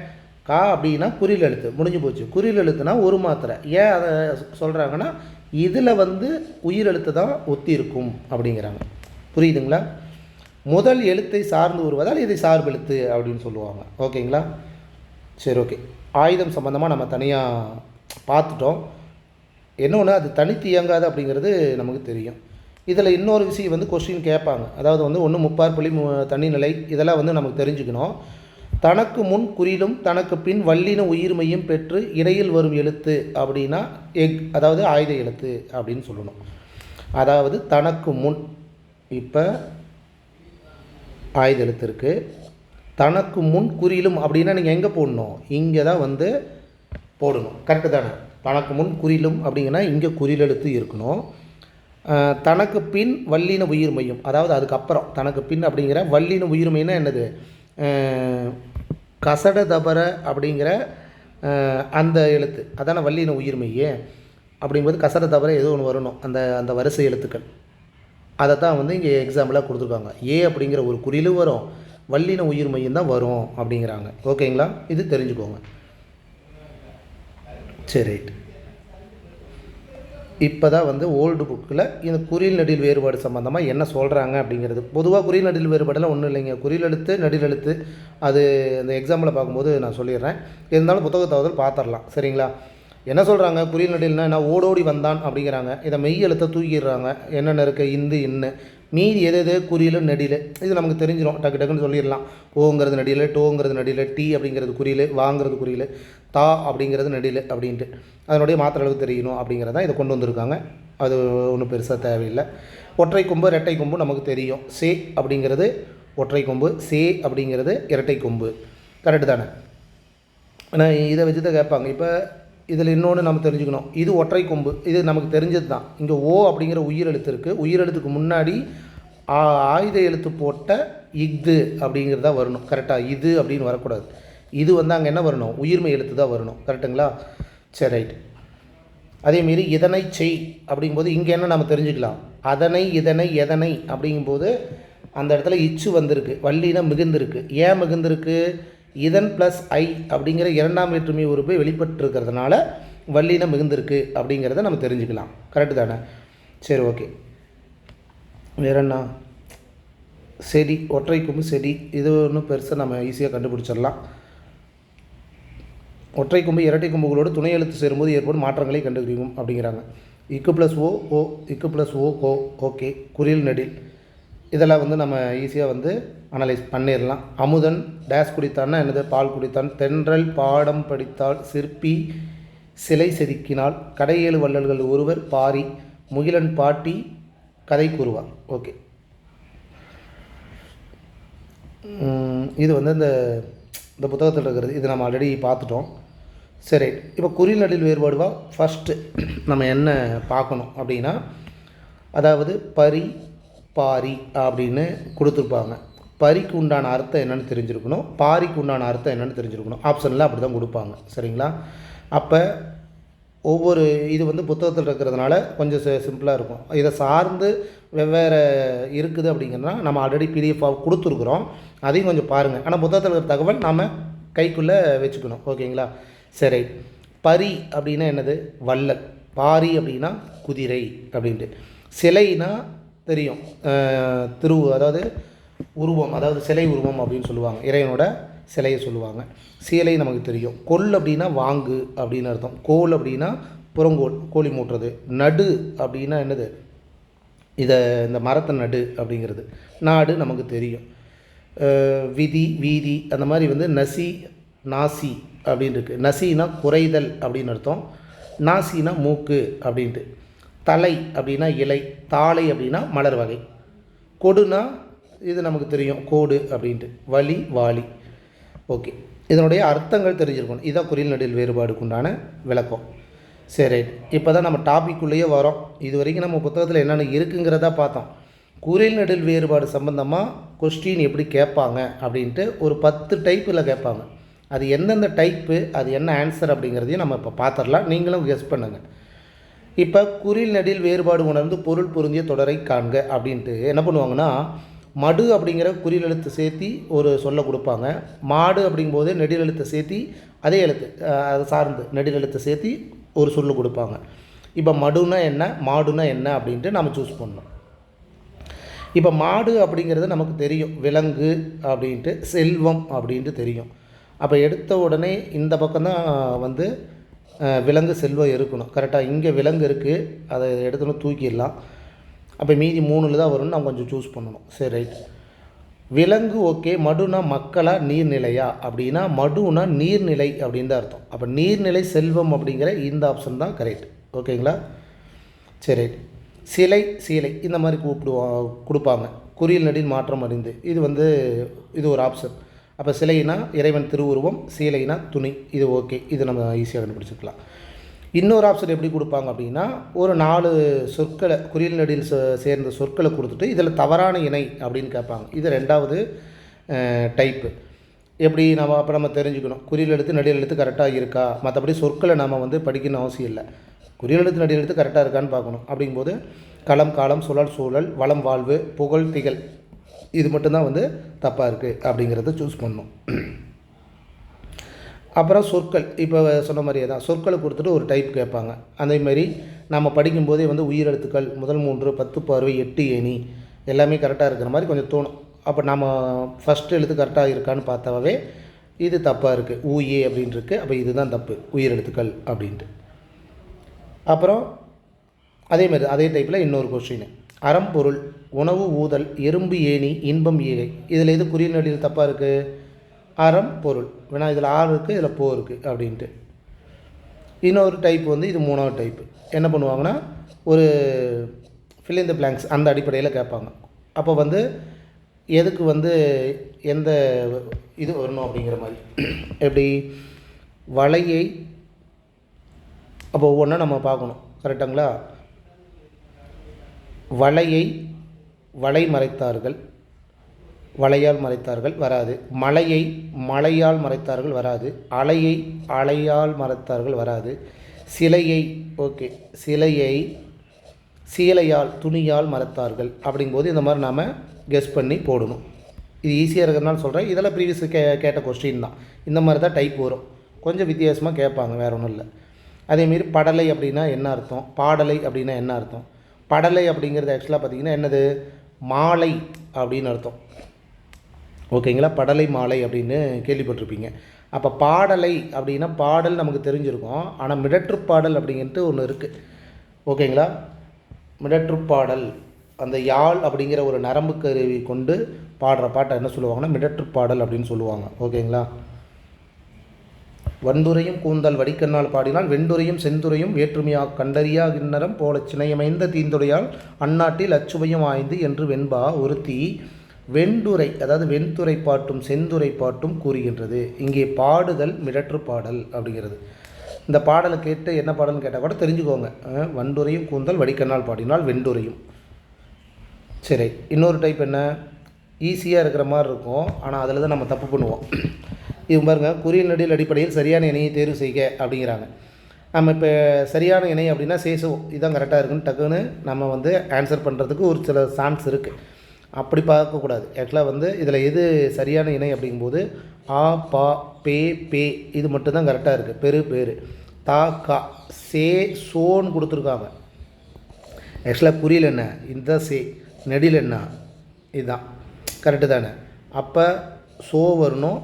கா அப்படின்னா குறியில் எழுத்து முடிஞ்சு போச்சு. குறியில் எழுத்துனா ஒரு மாத்திரை. ஏன் அதை சொல்கிறாங்கன்னா இதில் வந்து உயிரெழுத்து தான் ஒத்தி இருக்கும் அப்படிங்கிறாங்க. புரியுதுங்களா? முதல் எழுத்தை சார்ந்து வருவதால் இதை சார்பு எழுத்து அப்படின்னு சொல்லுவாங்க. ஓகேங்களா? சரி, ஓகே. ஆயுதம் சம்மந்தமாக நம்ம தனியாக பார்த்துட்டோம். இன்னொன்று அது தனித்து இயங்காது அப்படிங்கிறது நமக்கு தெரியும். இதில் இன்னொரு விஷயம் வந்து கொஸ்டின் கேட்பாங்க. அதாவது வந்து ஒன்று முப்பாற்புள்ளி தனிநிலை இதெல்லாம் வந்து நமக்கு தெரிஞ்சுக்கணும். தனக்கு முன் குறிலும் தனக்கு பின் வல்லின உயிர்மையும் பெற்று இடையில் வரும் எழுத்து அப்படின்னா அதாவது ஆயுத எழுத்து அப்படின்னு சொல்லணும். அதாவது தனக்கு முன் இப்போ ஆயுத எழுத்து இருக்குது. தனக்கு முன் குறிலும் அப்படின்னா நீங்கள் எங்கே போடணும்? இங்கே தான் வந்து போடணும். கரெக்டு தானே? தனக்கு முன் குறிலும் அப்படிங்கன்னா இங்கே குறில் எழுத்து இருக்கணும். தனக்கு பின் வல்லின உயிர்மையும், அதாவது அதுக்கப்புறம் தனக்கு பின் அப்படிங்கிற வல்லின உயிர்மைன்னா என்னது? கசட தபர அப்படிங்கிற அந்த எழுத்து அதான வல்லின உயிர்மையே. அப்படிங்கும்போது கசட தபர ஏதோ ஒன்று வரணும், அந்த வரிசை எழுத்துக்கள். அதை தான் வந்து இங்கே எக்ஸாம்பிளாக கொடுத்துருக்காங்க. ஏ அப்படிங்கிற ஒரு குறிலும் வரும், வல்லின உயிர்மையும் தான் வரும் அப்படிங்கிறாங்க. ஓகேங்களா? இது தெரிஞ்சுக்கோங்க. சரி, ரைட். இப்போ தான் வந்து ஓல்டு புக்கில் இந்த குறில் நெடில் வேறுபாடு சம்மந்தமாக என்ன சொல்கிறாங்க அப்படிங்கிறது. பொதுவாக குறில் நெடில் வேறுபாடெல்லாம் ஒன்றும் இல்லைங்க. குறில் எழுத்து நெடில் எழுத்து அது இந்த எக்ஸாம்பிளில் பார்க்கும்போது நான் சொல்லிடுறேன். இருந்தாலும் புத்தகத்தாவது பார்த்துடலாம். சரிங்களா? என்ன சொல்கிறாங்க? குறில் நெடில்னா என்ன? ஓடோடி வந்தான் அப்படிங்கிறாங்க. இதை மெய் எழுத்தை தூக்கிடுறாங்க. என்னென்ன இருக்குது? இந்து இன்னு மீதி எது குறியில் நெடில் இது நமக்கு தெரிஞ்சிடும். டக்குன்னு சொல்லிடலாம். ஓங்கிறது நெடில், டோங்கிறது நெடில், டி அப்படிங்கிறது குறியில், வாங்கிறது குறியில், தா அப்படிங்கிறது நெடில் அப்படின்ட்டு அதனுடைய மாத்திரை அளவு தெரியணும் அப்படிங்கிறதான் இதை கொண்டு வந்திருக்காங்க. அது ஒன்றும் பெருசாக தேவையில்லை. ஒற்றை கொம்பு இரட்டை கொம்பு நமக்கு தெரியும். சே அப்படிங்கிறது ஒற்றை கொம்பு, சே அப்படிங்கிறது இரட்டை கொம்பு. கரெக்டு தானே? ஆனால் இதை வச்சு தான் கேட்பாங்க. இப்போ இதில் இன்னொன்று நம்ம தெரிஞ்சுக்கணும். இது ஒற்றை கொம்பு, இது நமக்கு தெரிஞ்சது தான். இங்கே ஓ அப்படிங்கிற உயிரெழுத்து இருக்குது. உயிரெழுத்துக்கு முன்னாடி ஆயுத எழுத்து போட்ட இஃது அப்படிங்கிறதா வரணும். கரெக்டாக? இது அப்படின்னு வரக்கூடாது. இது வந்து அங்கே என்ன வரணும்? உயிர்மை எழுத்து தான் வரணும். கரெக்டுங்களா? சரி, ரைட். அதேமாரி இதனை செய் அப்படிங்கும்போது இங்கே என்ன நம்ம தெரிஞ்சுக்கலாம்? அதனை இதனை எதனை அப்படிங்கும்போது அந்த இடத்துல இச்சு வந்திருக்கு, வள்ளினா மிகுந்திருக்கு. ஏன் மிகுந்திருக்கு? இதன் ப்ளஸ் ஐ அப்படிங்கிற இரண்டாம் வேற்றுமை உறுப்பு வெளிப்பட்டுருக்கிறதுனால வள்ளினா மிகுந்திருக்கு அப்படிங்கிறத நம்ம தெரிஞ்சுக்கலாம். கரெக்டு தானே? சரி, ஓகே. வேற என்ன? செடி, ஒற்றை கொம்பு செடி, இது ஒன்றும் பெருசாக நம்ம ஈஸியாக கண்டுபிடிச்சிடலாம். ஒற்றை கொம்பு இரட்டை கொம்புகளோடு துணை எழுத்து சேரும்போது ஏற்படும் மாற்றங்களை கண்டுபிடிக்கும் அப்படிங்கிறாங்க. இக்கு ப்ளஸ் ஓ ஓ, இக்கு ப்ளஸ் ஓ ஓ, ஓகே. குறில் நெடில் இதெல்லாம் வந்து நம்ம ஈஸியாக வந்து அனலைஸ் பண்ணிடலாம். அமுதன் டேஸ் குடித்தான்னா என்னது? பால் குடித்தான். தென்றல் பாடம் படித்தால், சிற்பி சிலை செதுக்கினால், கடையேழு வள்ளல்கள் ஒருவர் பாரி, முகிலன் பாட்டி கதை கூறுவார். ஓகே. இது வந்து இந்த புத்தகத்தில் இருக்கிறது. இது நம்ம ஆல்ரெடி பார்த்துட்டோம். சரி, இப்போ குறில் நெடில் வேறுபாடுவா ஃபஸ்ட்டு நம்ம என்ன பார்க்கணும் அப்படின்னா, அதாவது பரி பாரி அப்படின்னு கொடுத்துருப்பாங்க. பரிக்கு உண்டான அர்த்தம் என்னென்னு தெரிஞ்சிருக்கணும், பாரிக்கு உண்டான அர்த்தம் என்னென்னு தெரிஞ்சிருக்கணும். ஆப்ஷனில் அப்படி தான் கொடுப்பாங்க. சரிங்களா? அப்போ ஒவ்வொரு இது வந்து புத்தகத்தில் இருக்கிறதுனால கொஞ்சம் சிம்பிளாக இருக்கும். இதை சார்ந்து வெவ்வேறு இருக்குது அப்படிங்கிறதுனா நம்ம ஆல்ரெடி பிடிஎஃபாக கொடுத்துருக்குறோம். அதையும் கொஞ்சம் பாருங்கள். ஆனால் புத்தகத்தில் இருக்கிற தகவல் நாம் கைக்குள்ளே வச்சுக்கணும். ஓகேங்களா? சரி. பரி அப்படின்னா என்னது? வள்ளல். பாரி அப்படின்னா குதிரை அப்படின்ட்டு. சிலைனா தெரியும், அதாவது உருவம், அதாவது சிலை உருவம் அப்படின்னு சொல்லுவாங்க. இறைவனோட சிலையை சொல்லுவாங்க. சீலை நமக்கு தெரியும். கொல் அப்படின்னா வாங்கு அப்படின்னு அர்த்தம். கோல் அப்படின்னா புறங்கோல், கோழி மூட்டுறது. நடு அப்படின்னா என்னது? இந்த மரத்தை நடு அப்படிங்கிறது. நாடு நமக்கு தெரியும். விதி வீதி அந்த மாதிரி வந்து நசி நாசி அப்படின்னு இருக்குது. நசினா குறைதல் அப்படின்னு அர்த்தம். நாசினா மூக்கு அப்படின்ட்டு. தலை அப்படின்னா இலை, தாளை அப்படின்னா மலர் வகை. கொடுனா இது நமக்கு தெரியும், கோடு அப்படின்ட்டு. வலி வாலி. ஓகே. இதனுடைய அர்த்தங்கள் தெரிஞ்சிருக்கணும். இதுதான் குறில் நெடில் வேறுபாடுக்குண்டான விளக்கம். சரி, இப்போ தான் நம்ம டாபிக்குள்ளேயே வரோம். இது வரைக்கும் நம்ம புத்தகத்தில் என்னென்ன இருக்குங்கிறதா பார்த்தோம். குறில் நெடில் வேறுபாடு சம்மந்தமாக கொஸ்டின் எப்படி கேட்பாங்க அப்படின்ட்டு ஒரு 10 டைப்பில் கேட்பாங்க. அது எந்தெந்த டைப்பு, அது என்ன ஆன்சர் அப்படிங்கிறதையும் நம்ம இப்போ பார்த்துடலாம். நீங்களும் கெஸ் பண்ணுங்கள். இப்போ குறில் நெடில் வேறுபாடு உணர்ந்து பொருள் பொருந்திய தொடரை காண்க அப்படின்ட்டு என்ன பண்ணுவாங்கன்னா, மடு அப்படிங்கிற குறில் எழுத்து சேர்த்தி ஒரு சொல்ல கொடுப்பாங்க. மாடு அப்படிங்கும்போது நெடில் எழுத்தை சேர்த்தி அதே எழுத்து அதை சார்ந்து நெடில் எழுத்தை சேர்த்தி ஒரு சொல்லு கொடுப்பாங்க. இப்போ மடுனா என்ன, மாடுனா என்ன அப்படின்ட்டு நம்ம சூஸ் பண்ணணும். இப்போ மாடு அப்படிங்கிறது நமக்கு தெரியும், விலங்கு அப்படின்ட்டு, செல்வம் அப்படின்ட்டு தெரியும். அப்போ எடுத்த உடனே இந்த பக்கம்தான் வந்து விலங்கு செல்வம் இருக்கணும். கரெக்டாக? இங்கே விலங்கு இருக்குது, அதை எடுத்துன்னு தூக்கிடலாம். அப்போ மீதி 3ல் தான் வரும்னு நம்ம கொஞ்சம் சூஸ் பண்ணணும். சரி, ரைட். விலங்கு ஓகே. மடுனா மக்களா நீர்நிலையா அப்படின்னா, மடுனா நீர்நிலை அப்படின்னு தான் அர்த்தம். அப்போ நீர்நிலை செல்வம் அப்படிங்கிற இந்த ஆப்ஷன் தான் கரெக்ட். ஓகேங்களா? சரி, ரைட். சிலை சீலை இந்த மாதிரி கொடுப்பாங்க. குறில் நெடில் மாற்றம் அறிந்து இது ஒரு ஆப்ஷன். அப்போ சிலைனா இறைவன் திருவுருவம், சீலைனா துணி. இது ஓகே, இது நம்ம ஈஸியாக கண்டுபிடிச்சிக்கலாம். இன்னொரு ஆப்ஷன் எப்படி கொடுப்பாங்க அப்படின்னா, ஒரு 4 சொற்களை குறில் நெடில் சேர்ந்த சொற்களை கொடுத்துட்டு இதில் தவறான இணை அப்படின்னு கேட்பாங்க. இது 2வது டைப்பு. எப்படி நம்ம தெரிஞ்சுக்கணும், குறில் எழுத்து நெடில் எழுத்து கரெக்டாக இருக்கா. மற்றபடி சொற்களை நம்ம வந்து படிக்கணும் அவசியம் இல்லை. குறில் எழுத்து நெடில் எழுத்து கரெக்டாக இருக்கான்னு பார்க்கணும். அப்படிங்கும்போது களம் காலம் சுழல் சூழல் வளம் வாழ்வு புகழ் திகழ் இது மட்டும்தான் வந்து தப்பாக இருக்குது அப்படிங்கிறத சூஸ் பண்ணணும். அப்புறம் சொற்கள் இப்போ சொன்ன மாதிரியே தான் சொற்களை கொடுத்துட்டு ஒரு டைப் கேட்பாங்க. அதேமாதிரி நம்ம படிக்கும்போதே வந்து உயிரெழுத்துக்கள் முதல் 3 10 பார்வை 8 ஏணி எல்லாமே கரெக்டாக இருக்கிற மாதிரி கொஞ்சம் தோணும். அப்போ நம்ம ஃபஸ்ட்டு எழுத்து கரெக்டாக இருக்கான்னு பார்த்தாவே இது தப்பாக இருக்குது, ஊஏ அப்படின்ட்டு இருக்குது. அப்போ இதுதான் தப்பு, உயிரெழுத்துக்கள் அப்படின்ட்டு. அப்புறம் அதேமாதிரி அதே டைப்பில் இன்னொரு கொஸ்டின், அறம்பொருள் உணவு ஊதல் எறும்பு ஏணி இன்பம் ஈகை இதில் எது குறில் நெடில் தப்பாக இருக்குது? அறம் பொருள். வேணா இதில் ஆறு இருக்குது, இதில் போ இருக்குது அப்படின்ட்டு. இன்னொரு டைப் வந்து இது 3வது டைப்பு. என்ன பண்ணுவாங்கன்னா, ஒரு fill in the blanks அந்த அடிப்படையில் கேட்பாங்க. அப்போ வந்து எதுக்கு வந்து எந்த இது வரணும் அப்படிங்கிற மாதிரி எப்படி வலையை அப்போ ஒவ்வொன்றா நம்ம பார்க்கணும். கரெக்டுங்களா? வலையை வலை மறைத்தார்கள், வலையால் மறைத்தார்கள் வராது. மலையை மலையால் மறைத்தார்கள் வராது. அலையை அலையால் மறைத்தார்கள் வராது. சிலையை ஓகே சிலையை சீலையால் துணியால் மறைத்தார்கள். அப்படிங்கும்போது இந்த மாதிரி நாம் கெஸ் பண்ணி போடணும். இது ஈஸியாக இருக்கிறதுனால சொல்கிறேன். இதெல்லாம் ப்ரீவியஸ் கேட்ட கொஸ்டின் தான். இந்த மாதிரி தான் டைப் வரும். கொஞ்சம் வித்தியாசமாக கேட்பாங்க, வேறு ஒன்றும் இல்லை. அதேமாரி படலை அப்படின்னா என்ன அர்த்தம், பாடலை அப்படின்னா என்ன அர்த்தம். படலை அப்படிங்கிறது ஆக்சுவலாக பார்த்திங்கன்னா என்னது, மாலை அப்படின்னு அர்த்தம். ஓகேங்களா? படலை மாலை அப்படின்னு கேள்விப்பட்டிருப்பீங்க. அப்போ பாடலை அப்படின்னா பாடல் நமக்கு தெரிஞ்சிருக்கும். ஆனால் மிடற்றுப்பாடல் அப்படிங்கிறது ஒன்று இருக்குது. ஓகேங்களா? மிடற்றுப்பாடல் அந்த யாழ் அப்படிங்கிற ஒரு நரம்பு கருவி கொண்டு பாடுற பாட்டை என்ன சொல்லுவாங்கன்னா மிடற்றுப்பாடல் அப்படின்னு சொல்லுவாங்க. ஓகேங்களா? வண்டுரையும் கூந்தல் வடிக்கண்ணால் பாடினால் வெண்டுரையும் செந்துரையும் வேற்றுமையாக கண்டறியா கிண்ணரம் போல சினையமைந்த தீந்துடையால் அந்நாட்டில் அச்சுவையும் ஆய்ந்து என்று வெண்பா ஒருத்தி வெண்டுரை அதாவது வெண்துறை பாட்டும் செந்துரை பாட்டும் கூறுகின்றது. இங்கே பாடுதல் மிடற்று பாடல் அப்படிங்கிறது. இந்த பாடலை கேட்டு என்ன பாடல்னு கேட்டால் கூட தெரிஞ்சுக்கோங்க. வண்டுரையும் கூந்தல் வடிக்கண்ணால் பாடினால் வெண்டுரையும். சரி, இன்னொரு டைப் என்ன, ஈஸியாக இருக்கிற மாதிரி இருக்கும், ஆனால் அதில் தான் நம்ம தப்பு பண்ணுவோம். இது பாருங்கள், குறியல் நெடில் அடிப்படையில் சரியான இணையை தேர்வு செய்க அப்படிங்கிறாங்க. நம்ம இப்போ சரியான இணை அப்படின்னா சேசோ இதுதான் கரெக்டாக இருக்குன்னு டக்குன்னு நம்ம வந்து ஆன்சர் பண்ணுறதுக்கு ஒரு சில சான்ஸ் இருக்குது. அப்படி பார்க்கக்கூடாது. ஆக்சுவலாக வந்து இதில் எது சரியான இணை அப்படிங்கும்போது ஆ பா பே பே இது மட்டும்தான் கரெக்டாக இருக்குது. பெரு பேர் தா கா சே சோன்னு கொடுத்துருக்காங்க. ஆக்சுவலாக குறியில் என்ன, இந்த சே நெடில் என்ன, இதுதான் கரெக்டு தானே. அப்போ சோ வரணும்,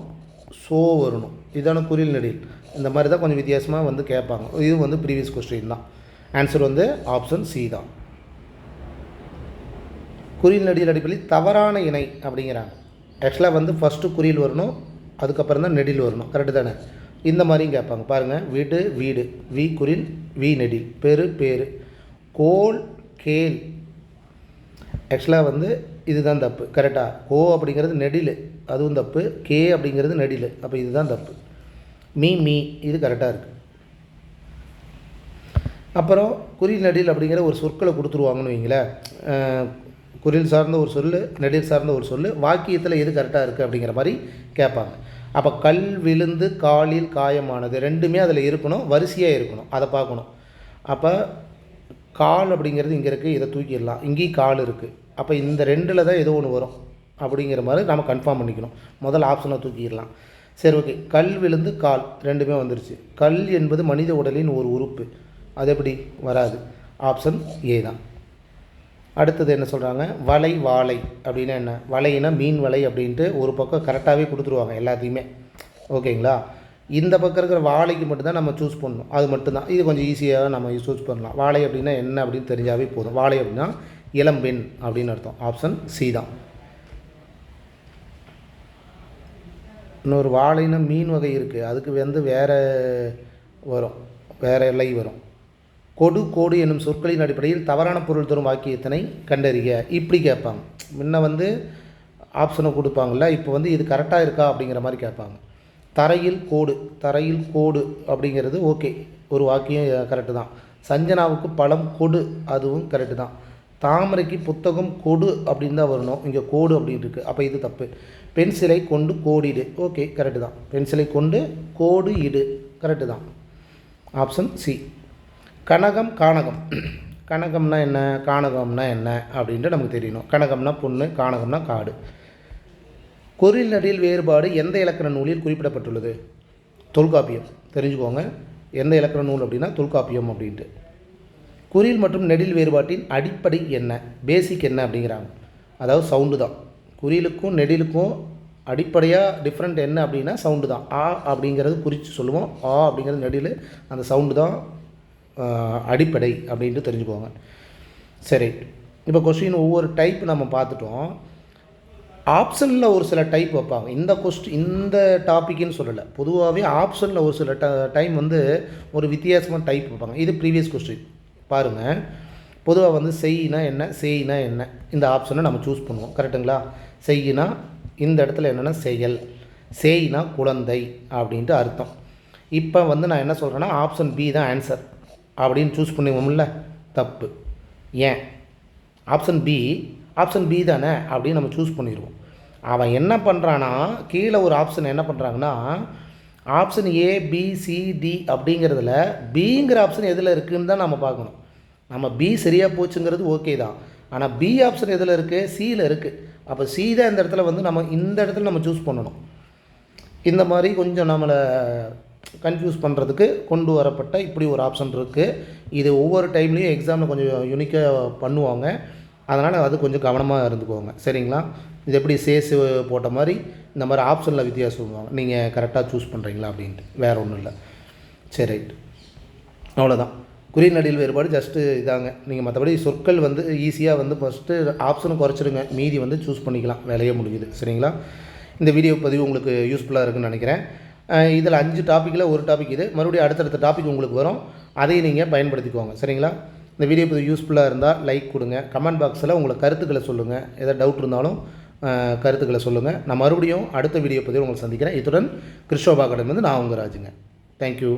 சோ வரணும், இதுதான குறியில் நெடில். இந்த மாதிரி தான் கொஞ்சம் வித்தியாசமாக வந்து கேட்பாங்க. இது வந்து ப்ரீவியஸ் கொஸ்டின் தான். ஆன்சர் வந்து ஆப்ஷன் சி தான். குறியில் நெடில் அடிப்படையில் தவறான இணை அப்படிங்கிறாங்க. ஆக்சுவலாக வந்து ஃபஸ்ட்டு குறியில் வரணும், அதுக்கப்புறம் தான் நெடில் வரணும். கரெக்டு தானே. இந்த மாதிரியும் கேட்பாங்க. பாருங்கள், வீடு வீடு, வி குறில் வி நெடில், பெரு பேரு, கோல் கேல். ஆக்சுவலாக வந்து இதுதான் தப்பு. கரெக்டாக கோ அப்படிங்கிறது நெடில், அதுவும் தப்பு. கே அப்படிங்கிறது நெடில், அப்போ இதுதான் தப்பு. மீ மீ இது கரெக்டாக இருக்குது. அப்புறம் குறில் நெடில் அப்படிங்கிற ஒரு சொற்களை கொடுத்துருவாங்கன்னு வைங்களேன். குறில் சார்ந்த ஒரு சொல், நெடில் சார்ந்த ஒரு சொல், வாக்கியத்தில் எது கரெக்டாக இருக்குது அப்படிங்கிற மாதிரி கேட்பாங்க. அப்போ கல் விழுந்து காலில் காயமானது ரெண்டுமே அதில் இருக்கணும், வரிசையாக இருக்கணும், அதை பார்க்கணும். அப்போ கால் அப்படிங்கிறது இங்கே இருக்குது, இதை தூக்கிடலாம். இங்கேயும் கால் இருக்குது. அப்போ இந்த ரெண்டில் தான் ஏதோ ஒன்று வரும் அப்படிங்கிற மாதிரி நம்ம கன்ஃபார்ம் பண்ணிக்கணும். முதல் ஆப்ஷனை தூக்கிடலாம். சரி, ஓகே. கல் விழுந்து கால் ரெண்டுமே வந்துருச்சு. கல் என்பது மனித உடலின் ஒரு உறுப்பு, அது எப்படி வராது? ஆப்ஷன் ஏ தான். அடுத்தது என்ன சொல்கிறாங்க, வலை வாழை அப்படின்னா என்ன, வலைனா மீன் வலை அப்படின்ட்டு ஒரு பக்கம் கரெக்டாகவே கொடுத்துருவாங்க எல்லாத்தையுமே. ஓகேங்களா? இந்த பக்கம் இருக்கிற வாழைக்கு மட்டும்தான் நம்ம சூஸ் பண்ணணும், அது மட்டும்தான். இது கொஞ்சம் ஈஸியாக நம்ம சூஸ் பண்ணலாம். வாழை அப்படின்னா என்ன அப்படின்னு தெரிஞ்சாவே போதும். வாழை அப்படின்னா இளம்பெண் அப்படின்னு அர்த்தம். ஆப்ஷன் சி தான். இன்னொரு வாழைன்னா மீன் வகை இருக்குது, அதுக்கு வந்து வேறு வரும், வேறு எல்லை வரும். கொடு கோடு என்னும் சொற்களின் அடிப்படையில் தவறான பொருள் தரும் வாக்கியத்தினை கண்டறிக இப்படி கேட்பாங்க. முன்ன வந்து ஆப்ஷனை கொடுப்பாங்கள்ல, இப்போ வந்து இது கரெக்டாக இருக்கா அப்படிங்கிற மாதிரி கேட்பாங்க. தரையில் கோடு, தரையில் கோடு அப்படிங்கிறது ஓகே, ஒரு வாக்கியம் கரெக்டு தான். சஞ்சனாவுக்கு பழம் கொடு, அதுவும் கரெக்டு தான். தாமரைக்கு புத்தகம் கொடு அப்படின்னு தான் வரணும், இங்கே கோடு அப்படின்னு இருக்குது, அப்போ இது தப்பு. பென்சிலை கொண்டு கோடிடு, ஓகே கரெக்டு தான். பென்சிலை கொண்டு கோடு இடு கரெக்டு தான். Option C. கனகம் கானகம், கனகம்னா என்ன, கானகம்னா என்ன அப்படின்ட்டு நமக்கு தெரியணும். கனகம்னா பொண்ணு, கானகம்னா காடு. குறில் நெடில் வேறுபாடு எந்த இலக்கண நூலில் குறிப்பிடப்பட்டுள்ளது? தொல்காப்பியம். தெரிஞ்சுக்கோங்க, எந்த இலக்கண நூல் அப்படின்னா தொல்காப்பியம் அப்படின்ட்டு. குறில் மற்றும் நெடில் வேறுபாட்டின் அடிப்படை என்ன, பேசிக் என்ன அப்படிங்கிறாங்க. அதாவது சவுண்டு தான். குறிலுக்கும் நெடிலுக்கும் அடிப்படையாக டிஃப்ரெண்ட் என்ன அப்படின்னா சவுண்டு தான். ஆ அப்படிங்கிறது குறித்து சொல்லுவோம், ஆ அப்படிங்கிறது நெடில், அந்த சவுண்டு தான் அடிப்படை அப்படின்ட்டு தெரிஞ்சுக்கோங்க. சரி, இப்போ கொஸ்டின் ஒவ்வொரு டைப் நம்ம பார்த்துட்டோம். ஆப்ஷனில் ஒரு சில டைப் வைப்பாங்க. இந்த டாப்பிக்குன்னு சொல்லலை, பொதுவாகவே ஆப்ஷனில் ஒரு சில டைம் வந்து ஒரு வித்தியாசமான டைப் வைப்பாங்க. இது ப்ரீவியஸ் கொஸ்டின் பாருங்கள். பொதுவாக வந்து செய்யினா என்ன, செய்யினா என்ன, இந்த ஆப்ஷனை நம்ம சூஸ் பண்ணுவோம். கரெக்டுங்களா? செய்யினா இந்த இடத்துல என்னென்னா செயல், சேயினா குழந்தை அப்படின்ட்டு அர்த்தம். இப்போ வந்து நான் என்ன சொல்கிறேன்னா ஆப்ஷன் பி தான் ஆன்சர் அப்படின்னு சூஸ் பண்ணுவோம்ல, தப்பு. ஏன்? ஆப்ஷன் பி தானே அப்படின்னு நம்ம சூஸ் பண்ணிடுவோம். அவன் என்ன பண்ணுறான்னா கீழே ஒரு ஆப்ஷன் என்ன பண்ணுறாங்கன்னா option A B C D அப்படிங்கிறதுல பிங்கிற ஆப்ஷன் எதில் இருக்குதுன்னு தான் நம்ம பார்க்கணும். நம்ம பி சரியாக போச்சுங்கிறது ஓகே தான். ஆனால் பி ஆப்ஷன் எதில் இருக்குது? சியில் இருக்குது. அப்போ சி தான் இந்த இடத்துல வந்து நம்ம இந்த இடத்துல நம்ம சூஸ் பண்ணணும். இந்த மாதிரி கொஞ்சம் நம்மளை கன்ஃபியூஸ் பண்ணுறதுக்கு கொண்டு வரப்பட்ட இப்படி ஒரு ஆப்ஷன் இருக்குது. இது ஒவ்வொரு டைம்லேயும் எக்ஸாமில் கொஞ்சம் யூனிக்காக பண்ணுவாங்க. அதனால் அது கொஞ்சம் கவனமாக இருந்துக்குவாங்க. சரிங்களா? இது எப்படி சேஸு போட்ட மாதிரி இந்த மாதிரி ஆப்ஷனில் வித்தியாசம் சொல்லுவாங்க. நீங்கள் கரெக்டாக சூஸ் பண்ணுறீங்களா அப்படின்ட்டு, வேறு ஒன்றும் இல்லை. சரி, ரைட், அவ்வளோதான். குறில் நடில் வேறுபாடு ஜஸ்ட்டு இதாங்க. நீங்கள் மற்றபடி சொற்கள் வந்து ஈஸியாக வந்து ஃபஸ்ட்டு ஆப்ஷனும் குறைச்சிடுங்க, மீதி வந்து சூஸ் பண்ணிக்கலாம், வேலையே முடியுது. சரிங்களா? இந்த வீடியோ பதிவு உங்களுக்கு யூஸ்ஃபுல்லாக இருக்குதுன்னு நினைக்கிறேன். இதில் 5 டாப்பிக்கில் ஒரு டாபிக் இது. மறுபடியும் அடுத்தடுத்த டாபிக் உங்களுக்கு வரும், அதையும் நீங்கள் பயன்படுத்திக்குவாங்க. சரிங்களா? இந்த வீடியோ பதிவு யூஸ்ஃபுல்லாக இருந்தால் லைக் கொடுங்க. கமெண்ட் பாக்ஸில் உங்களை கருத்துக்களை சொல்லுங்கள். எதாவது டவுட் இருந்தாலும் கருத்துக்களை சொல்லுங்கள். நான் மறுபடியும் அடுத்த வீடியோ பதிவு உங்களை சந்திக்கிறேன். இத்துடன் கிறிஸ்டோபா அகாடமி வந்து நான் உங்கள் ராஜுங்க. தேங்க்யூ.